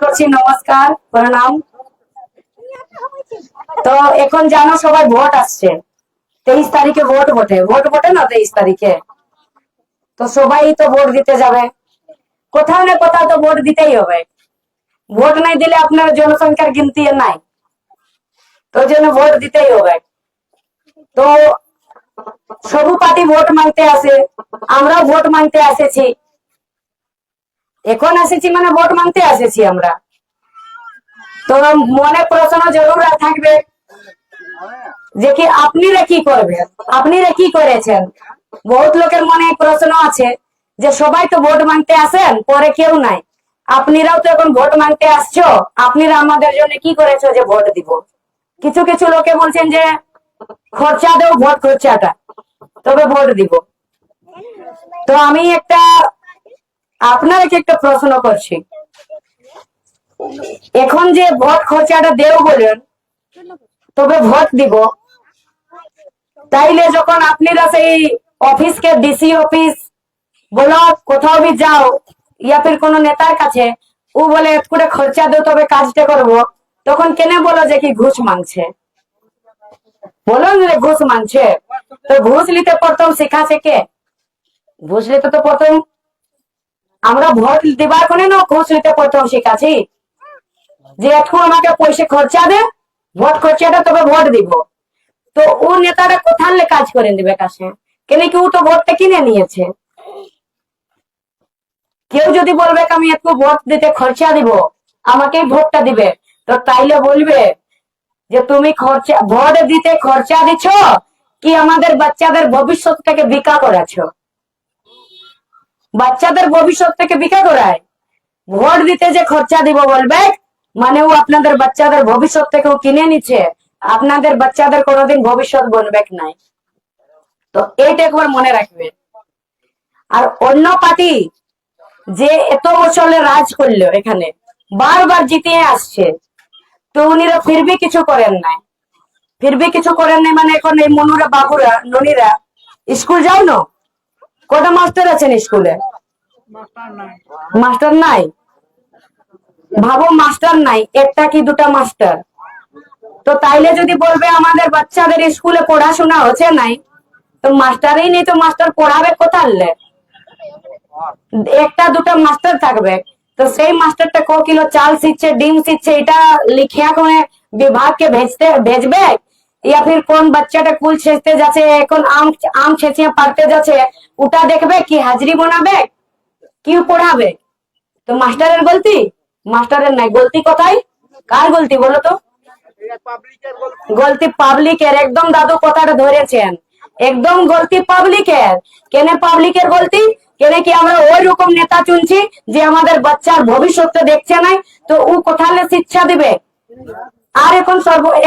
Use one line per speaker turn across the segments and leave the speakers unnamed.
করছি, নমস্কার, প্রণাম। তো এখন জানো সবাই ভোট আসছে, 23 তারিখে ভোট বটে না, 23 তারিখে। তো সবাই তো ভোট দিতে যাবে, কোথাও না কোথাও তো ভোট দিতেই হবে। ভোট নাই দিলে আপনার জনসংখ্যার গিনতি নাই, তো ওই জন্য ভোট দিতেই হবে। তো সবু পার্টি ভোট মাংতে আসে, আমরাও ভোট মাংতে এসেছি। এখন এসেছি মানে ভোট মাংতে এসেছি আমরা। তো মনে প্রশ্ন জরুর থাকবে যে কি আপনিরা কি করবেন, আপনিরা কি করেছেন। বহুত লোকের মনে প্রশ্ন আছে যে সবাই তো ভোট মাংতে আসেন, পরে কেউ নাই, আপনিরাও তো এখন ভোট মাংতে আসছো, আপনারা আমাদের জন্য কি করেছো যে ভোট দিব। কিছু কিছু লোকে বলছেন যে খরচা দেও ভোট খরচাটা, তবে ভোট দিব। তো আমি আপনাকে একটা প্রশ্ন করছি, এখন যে ভোট খরচাটা দেও বলেন, তবে ভোট দিব, তাইলে যখন আপনারা সেই অফিসকে ডিসি অফিস ব্লক কোথাও भी যাও, ইয়া ফির কোনো নেতার কাছে, ও বলে করে খরচা দেও তবে কাজটা করব, তখন কেনে বলো যে কি ঘুষ মাংছে। বলো যে ঘুষ মাংছে। তো ঘুষ নিতে প্রথম শেখাছে কে? ঘুষ নিতে তো প্রথম আমরা ভোট দিবার কোনে না, ঘুষ নিতে প্রথম শিখাছি যে একটু আমাকে পয়সা খরচা দে, ভোট খরচাটা তবে ভোট দিব। তো ও নেতারা কোথালে কাজ করে দিবে কাছে, কেন কি ও তো ভোটটা কিনে নিয়েছে। কেউ যদি বলবে আমি একটু ভোট দিতে খরচা দিব, আমাকেই ভোটটা দিবে, তো তাইলে বলবে যে তুমি খরচা ভোট দিতে খরচা দিচ্ছ কি আমাদের বাচ্চাদের ভবিষ্যৎটাকে বিকা করাচ্ছ। বাচ্চাদের ভবিষ্যৎটাকে বিকা করায় ভোট দিতে যে খরচা দিব বলবে, মানে ও আপনাদের বাচ্চাদের ভবিষ্যৎ থেকে ও কিনে নিচ্ছে, আপনাদের বাচ্চাদের কোনোদিন ভবিষ্যৎ বনবে নাই। তো এইটা একবার মনে রাখবে। আর অন্য পার্টি যে এত বছরে রাজ করলো, এখানে বারবার জিতে আসছে, তো উনিরা ফিরবি কিছু করেন নাই, ফিরবি কিছু করেন নাই। মানে এখন এই মনুরা বাবুরা ননীরা স্কুল যাও না, কটা মাস্টার আছেন স্কুলে? মাস্টার নাই। ভাবো মাস্টার নাই, একটা কি দুটা মাস্টার। তো তাইলে যদি বলবে আমাদের বাচ্চাদের স্কুলে পড়াশোনা হচ্ছে নাই, তো মাস্টারই নেই, তো মাস্টার পড়াবে কোথালে? একটা দুটা মাস্টার থাকবে, তো সেই মাস্টারটা ক কিলো চাল শিখছে, ডিম শিখছে, এটা লিখিয়া করে বিভাগকে भेजবে, या फिर কোন বাচ্চাটা কুল ছেঁচতে যাচ্ছে, এখন আম ছেঁচিয়ে পারতে যাচ্ছে, ওটা দেখবে কি হাজরি বানাবে, কি পড়াবে? তো মাস্টারের গলতি? মাস্টারের নাই, গলতি কোথায়? কার গলতি বলো তো? গলতি পাবলিকের। একদম দাদু কথাটা ধরেছেন, একদম গলতি পাবলিকের। কেন পাবলিকের গলতি? কেন কি আমরা ওই রকম নেতা চুনছি যে আমাদের বাচ্চার ভবিষ্যৎটা দেখছে নাই, তো ও কোথালে শিক্ষা দিবে। আর এখন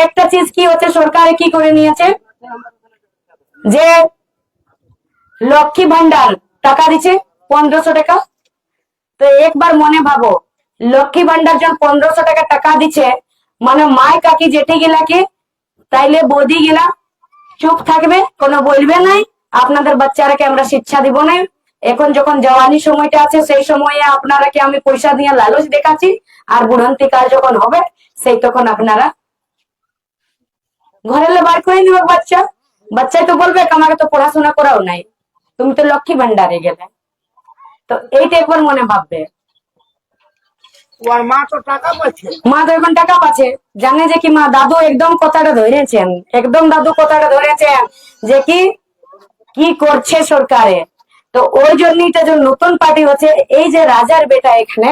একটা চিজ কি হচ্ছে, সরকারে কি করে নিয়েছে যে লক্ষ্মী ভান্ডার টাকা দিচ্ছে 1500 টাকা। তো একবার মনে ভাবো, লক্ষ্মী ভান্ডার যখন 1500 টাকা টাকা দিচ্ছে, মানে মায় কাকি জেঠি গিলাকে, তাইলে বৌদি গিলা চুপ থাকবে, কোনো বলবে নাই আপনাদের বাচ্চারাকে আমরা শিক্ষা দিব না। এখন যখন জওয়ানি সময়টা আছে, সেই সময়ে আপনারাকে আমি পয়সা দিয়ে লালচ দেখাচ্ছি, আর বুড়ন্তি কাল যখন হবে সেই তখন আপনারা ঘরে বার করে নিবে বাচ্চা। বাচ্চাই তো বলবে আমাকে তো পড়াশোনা করাও নাই, তুমি তো লক্ষ্মী ভান্ডারে গেলে। তো এইটা একবার মনে ভাববে। মা তো এখন টাকা পাচ্ছে, জানে যে কি মা দাদু একদম কথাটা ধরেছেন, একদম দাদু কথাটা ধরেছেন যে কি কি করছে সরকারে। তো ওই জন্যই তো যে নতুন পার্টি হচ্ছে, এই যে রাজার বেটা এখানে,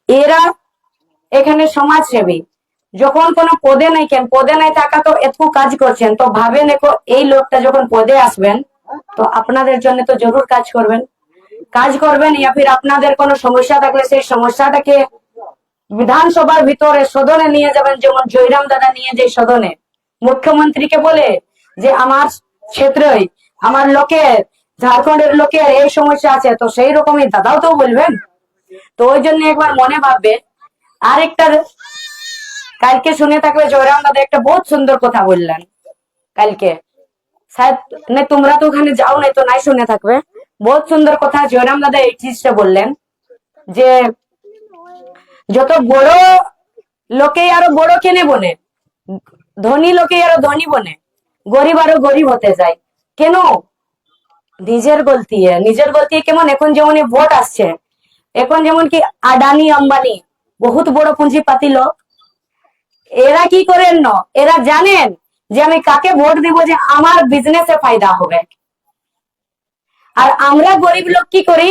এরা এখানে সমাজসেবী, যখন কোনো পদে নাই, কেন পদে নাই থাকা তো এত কাজ করছেন, তো ভাবেন এই লোকটা যখন পদে আসবেন, তো আপনাদের জন্য তো জরুর কাজ করবেন, ইয়া ফির আপনাদের কোনো সমস্যা থাকলে সেই সমস্যাটাকে বিধানসভার ভিতরে সদনে নিয়ে যাবেন। যেমন জয়রাম দাদা নিয়ে যে সদনে মুখ্যমন্ত্রীকে বলে যে আমার ক্ষেত্রে আমার লোকের, ঝাড়খণ্ডের লোকের এই সমস্যা আছে, তো সেই রকমই দাদাও তো বলবেন। তো ওই জন্য একবার মনে ভাববে। আরেকটা কালকে শুনে থাকবে, জয়রাম দাদা একটা বহুত সুন্দর কথা বললেন কালকে, শায়দ না তোমরা তো ওখানে যাও নাই, তো নাই শুনে থাকবে। বহুত সুন্দর কথা জয়রাম দাদা এই জিনিসটা বললেন যে যত বড় লোকে আরো বড় কেনে বনে, ধনী লোকে আরো ধনী বনে, গরিব আরো গরিব হতে যায় কেন? নিজের গলতি কেমন? এখন যেমন ভোট আসছে, এখন যেমন কি আদানি আম্বানি বহুত বড় পুঁজিপাতি লোক, এরা কি করেন না, এরা জানেন যে আমি কাকে ভোট দিব যে আমার বিজনেসে ফায়দা হবে। আর আমরা গরিব লোক কি করি,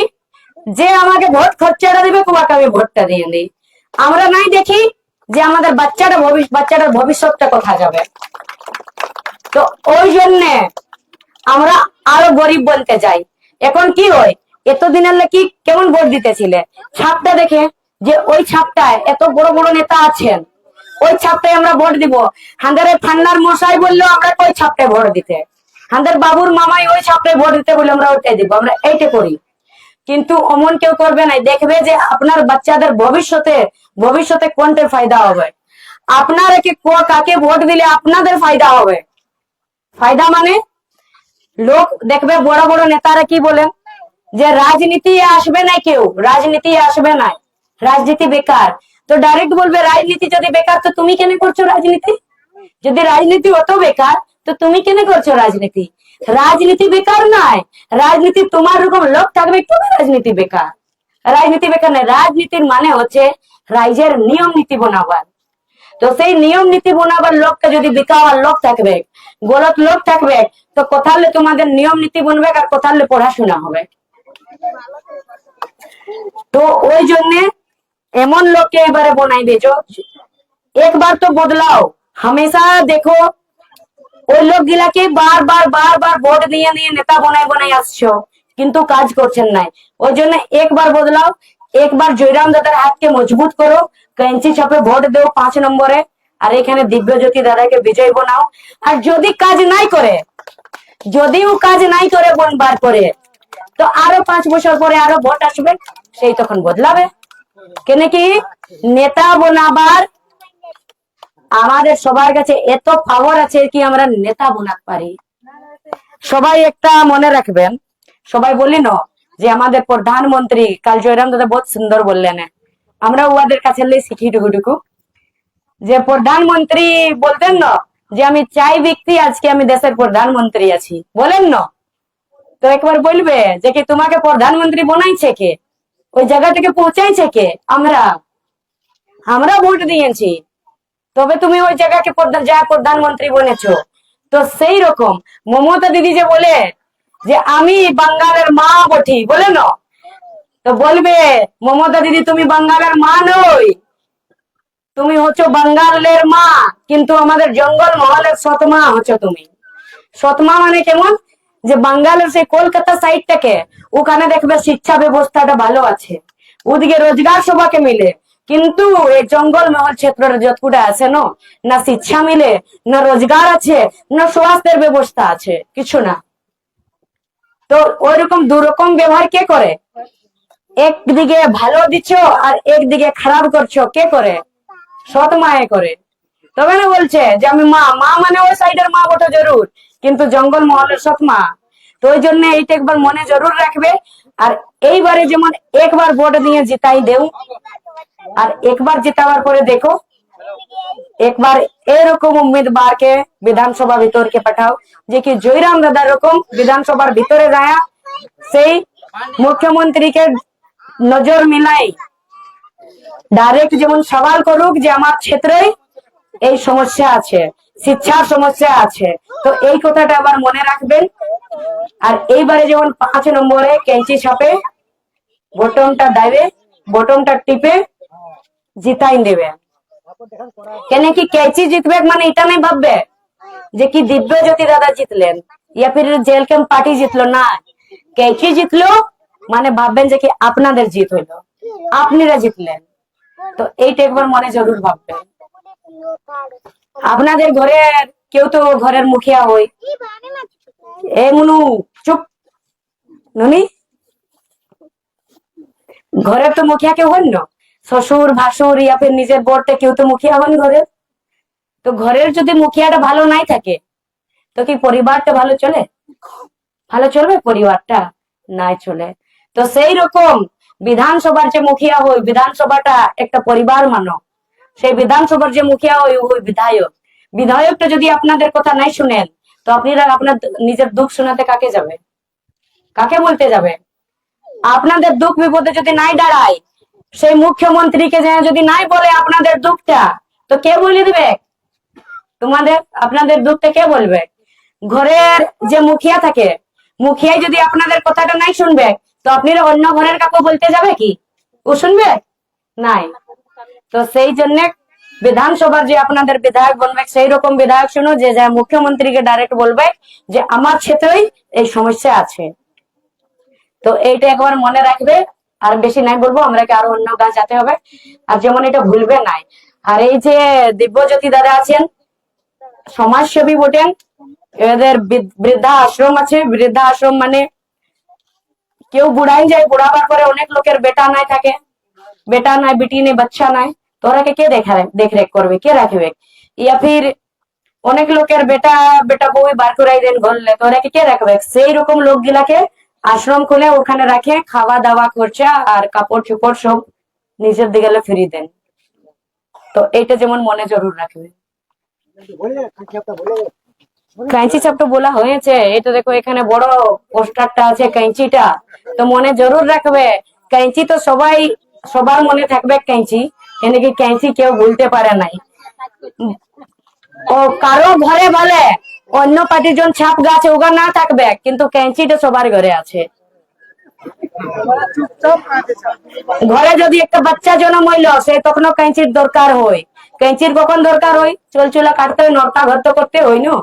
যে আমাকে ভোট খরচাটা দিবে তোমাকে আমি ভোটটা দিয়ে দিই। আমরা নাই দেখি যে আমাদের বাচ্চাটার ভবিষ্যৎটা কোথায় যাবে। তো ওই জন্যে আমরা আরো গরিব বনতে যাই। এখন কি হয়, এতদিনের কি কেমন ভোট দিতেছিলে, ছাপটা দেখে যে ওই ছাপটায় এত বড় বড় নেতা আছেন, ওই ছাপটায় আমরা ভোট দিব। হান্দারে ঠান্ডার মশাই বললো আমরা ওই ছাপটায় ভোট দিতে, হান্দার বাবুর মামাই ওই ছাপটায় ভোট দিতে বললে আমরা ওইটাই দিব, আমরা এইটা করি। কিন্তু অমন কেউ করবে না, দেখবে যে আপনার বাচ্চাদের ভবিষ্যতে কোনটার ফায়দা হবে, আপনারা কাকে ভোট দিলে আপনাদের ফায়দা হবে। ফায়দা মানে লোক দেখবে বড় বড় নেতারা কি বলেন যে রাজনীতি আসবে না, কেউ রাজনীতি আসবে না, রাজনীতি বেকার। তো ডাইরেক্ট বলবে রাজনীতি যদি বেকার তো তুমি কেন করছো রাজনীতি? যদি রাজনীতি অত বেকার তো তুমি কেন করছো রাজনীতি? রাজনীতি বেকার নয়, রাজনীতি তোমার রকম লোক থাকবে, তবে রাজনীতি বেকার। রাজনীতি বেকার নয়, রাজনীতির মানে হচ্ছে রাইজের নিয়ম নীতি বানাবার। তো সেই নিয়ম নীতি বানাবার লোকটা যদি বিকাবার লোক থাকবে, গলত লোক থাকবে, তো কোথালে তোমাদের নিয়ম নীতি বনবে আর কোথালে পড়াশোনা হবে। তো ওই জন্য এমন লোককে এবারে বনাইবে, একবার তো বদলাও। হামেশা দেখো ওই লোক গুলাকে বার ভোট দিয়ে নেতা বনাই আসছো, কিন্তু কাজ করছেন নাই। ওই জন্য একবার বদলাও, একবার জয়রাম দাদার হাতকে মজবুত করো, ক্যাঞ্চি ছাপে ভোট দেও 5 নম্বরে, আর এখানে দিব্যজ্যোতি দাদাকে বিজয় বানাও। আর যদি কাজ নাই করে, যদিও কাজ নাই করে বার করে, তো আরো 5 বছর পরে আরো ভোট আসবে, সেই তখন বদলাবে। কেন কি নেতা বানাবার আমাদের সবার কাছে এত পাওয়ার আছে কি আমরা নেতা বানাতে পারি। সবাই একটা মনে রাখবেন, সবাই বলি না যে আমাদের প্রধানমন্ত্রী, কাল জয়রাম দাদা বহুত সুন্দর বললেন, আমরা ওদের কাছে শিখি টুকুটুকু, যে প্রধানমন্ত্রী বলতেন না যে আমি চাই ব্যক্তি আজকে আমি দেশের প্রধানমন্ত্রী আছি, বলেন না? তো একবার বলবে যে কি তোমাকে প্রধানমন্ত্রী বানাইছে কে, ওই জায়গা থেকে পৌঁছাইছে কে? আমরা ভোট দিয়েছি, তবে তুমি ওই জায়গাকে যা প্রধানমন্ত্রী বনেছো। তো সেই রকম মমতা দিদি যে বলে যে আমি বাঙ্গালের মা বটি, বলে না? তো বলবে মমতা দিদি তুমি বাঙ্গালের মা নই, তুমি হচ্ছ বাঙ্গালের মা, কিন্তু আমাদের জঙ্গল মহলের সৎমা হচ্ছ তুমি। সৎমা মানে কেমন, যে বাঙ্গালের সেই কলকাতা সাইডটাকে ওখানে দেখবে শিক্ষা ব্যবস্থাটা ভালো আছে, ওদিকে রোজগার সবাকে মিলে, কিন্তু এই জঙ্গল মহল ক্ষেত্রের যতটা আছে না শিক্ষা মিলে, না রোজগার আছে, না স্বাস্থ্যের ব্যবস্থা আছে, কিছু না। তো ওইরকম দুরকম ব্যবহার কে করে? একদিকে ভালো দিচ্ছ আর একদিকে খারাপ করছো, কে করে? সৎ মায়ে করে। তবে না বলছে যে আমি মা মানে ওই সাইডের মা বটে জরুর, কিন্তু জঙ্গল মহলের সৎ মা। তো ওই জন্য এইটা একবার মনে জরুর রাখবে। আর এইবারে যেমন একবার ভোট দিয়ে জিতাই দেও, আর একবার জিতাবার পরে দেখো, একবার এরকম উম্মিদবারকে বিধানসভা ভিতরকে পাঠাও, যে কি জয়রাম দাদার রকম বিধানসভার ভিতরে যায় সেই মুখ্যমন্ত্রীকে নজর মিলাই ডাইরেক্ট যেমন সওয়াল করুক যে আমার ক্ষেত্রে এই সমস্যা আছে, শিক্ষার সমস্যা আছে। তো এই কথাটা আবার মনে রাখবেন। আর এইবারে যেমন 5 নম্বরে ক্যাঞ্চি ছাপে বটনটা দেবে, বটনটা টিপে জিতাই দেবে। কেন কি ক্যাচি জিতবে মানে এটা নাই ভাববে যে কি দিব্যজ্যোতি দাদা জিতলেন ইয়া ফির জেল ক্যাম্প পার্টি জিতলো, না, ক্যাচি জিতলো মানে ভাববেন যে কি আপনাদের জিত হইলো, আপনারা জিতলেন। তো এইটা একবার মনে জরুর ভাববেন। আপনাদের ঘরের কেউ তো ঘরের মুখিয়া হই, এ মুনু চুপ, নুনি ঘরের তো মুখিয়া কেউ হন না, শ্বশুর ভাসুর ইয়া ফির নিজের বরতে কেউ তো মুখিয়া হন ঘরের। তো ঘরের যদি মুখিয়াটা ভালো নাই থাকে তো কি পরিবারটা ভালো চলে? ভালো চলবে পরিবারটা? নাই চলে। তো সেই রকম বিধানসভার যে মুখিয়া হই, বিধানসভাটা একটা পরিবার মানো, সেই বিধানসভার যে মুখিয়া হই ওই বিধায়ক, বিধায়কটা যদি আপনাদের কথা নাই শুনেন, তো আপনারা আপনার নিজের দুঃখ শোনাতে কাকে যাবে, কাকে বলতে যাবে? আপনাদের দুঃখ বিপদে যদি নাই দাঁড়ায়, সেই মুখ্যমন্ত্রীকে যদি নাই বলে আপনাদের দুঃখটা, তো কে বলে দিবে তোমাদের? আপনাদের দুঃখটা কে বলবে? ঘরের যে মুখিয়া থাকে, মুখিয়াই যদি আপনাদের কথাটা নাই শুনবে, তো আপনারা অন্য ঘরের কাউকে বলতে যাবে কি? ও শুনবে নাই। তো সেই জন্য বিধানসভার যে আপনাদের বিধায়ক বনবে, সেই রকম বিধায়ক শুনো যে যা মুখ্যমন্ত্রীকে ডাইরেক্ট বলবে যে আমার ক্ষেত্রেই এই সমস্যা আছে। তো এইটা একবার মনে রাখবে। আর বেশি নাই বলবো, আমরাকে আরো অন্য কাজ যেতে হবে, আর যেমন এটা ভুলবে নাই। আর এই যে দিব্যজ্যোতি দাদা আছেন, সমাজসেবী বটেন, এদের বৃদ্ধা আশ্রম আছে। বৃদ্ধা আশ্রম মানে কেউ বুড়াই যায়, বুড়াবার পরে অনেক লোকের বেটা নাই থাকে, বেটা নাই, বেটি নেই, বাচ্চা নাই, তোরাকে কে দেখরেখ করবে, কে রাখবে? ইয়া ফির অনেক লোকের বেটা বেটা বউ বার করাই দেন ঘরলে, তোরাকে কে রাখবে? সেই রকম লোক গুলাকে আশ্রম খুলে ওখানে রাখে, খাওয়া দাওয়া খরচা আর কাপড় চোপড় সব নিজের দিকে ফিরিয়ে দেন। তো এইটা যেমন মনে জরুর রাখবে। কাঁচি চাপটা বলা হয়েছে, এটা দেখো এখানে বড় পোস্টারটা আছে কাঁচিটা, তো মনে জরুর রাখবে। কাঁচি তো সবাই, সবার মনে থাকবে কাঁচি, এদিকে কাঁচি কেউ ভুলতে পারে নাই। ও কারো ঘরে বলে অন্য পার্টির জন ছাপ গাছ ওগা না থাকবে, কিন্তু কাঁচিটা সবার ঘরে আছে। ঘরে যদি একটা বাচ্চা জন্ম হইলো, সে তখনও কাঁচির দরকার হয়। কাঁচির কখন দরকার হয়? চুলা কাটতে হয়, নটা ঘর তো করতে হয় না,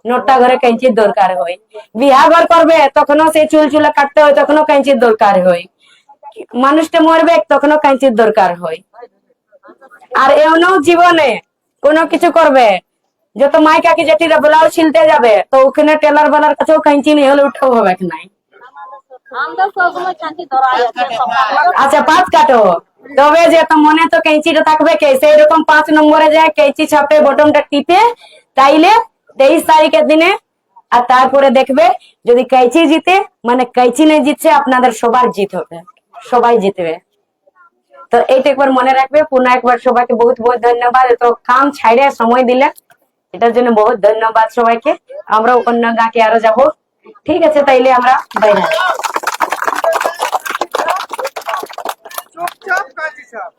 নটা ঘরে কাঁচির দরকার হয়। বিহা ঘর করবে তখনও সেই চুলা কাটতে হয়, তখনও কাঁচির দরকার হয়। মানুষটা মরবে তখনও কাঁচির দরকার হয়। আর এমন জীবনে কোনো কিছু করবে, যত মাই কাকি জেঠিরা ব্লাউজ ছিলতে যাবে, তো ওখানে টেলার বালার কাছেও কাঁচি নেই হলে উঠাও হবে নাই। আচ্ছা, পাঁচ কাটো, তবে যে তো মনে তো কেঁচিটা থাকবে কে, সেই রকম 5 নম্বরে যায় কেঁচি ছাপে বটনটা টিপে, তাইলে 23 তারিখের দিনে। আর তারপরে দেখবে যদি কেঁচি জিতে, মানে কেঁচি নেই জিতছে, আপনাদের সবার জিত হবে, সবাই জিতবে। তো এইটা একবার মনে রাখবে। পুনঃ একবার সবাইকে বহুত বহুত ধন্যবাদ, তো কাম ছাইড়ে সময় দিলে এটার জন্য বহুত ধন্যবাদ সবাইকে। আমরাও অন্য গাঁকে আরো যাব। ঠিক আছে, তাইলে আমরা বাইরে।
চুপচাপ কাজী সাহেব।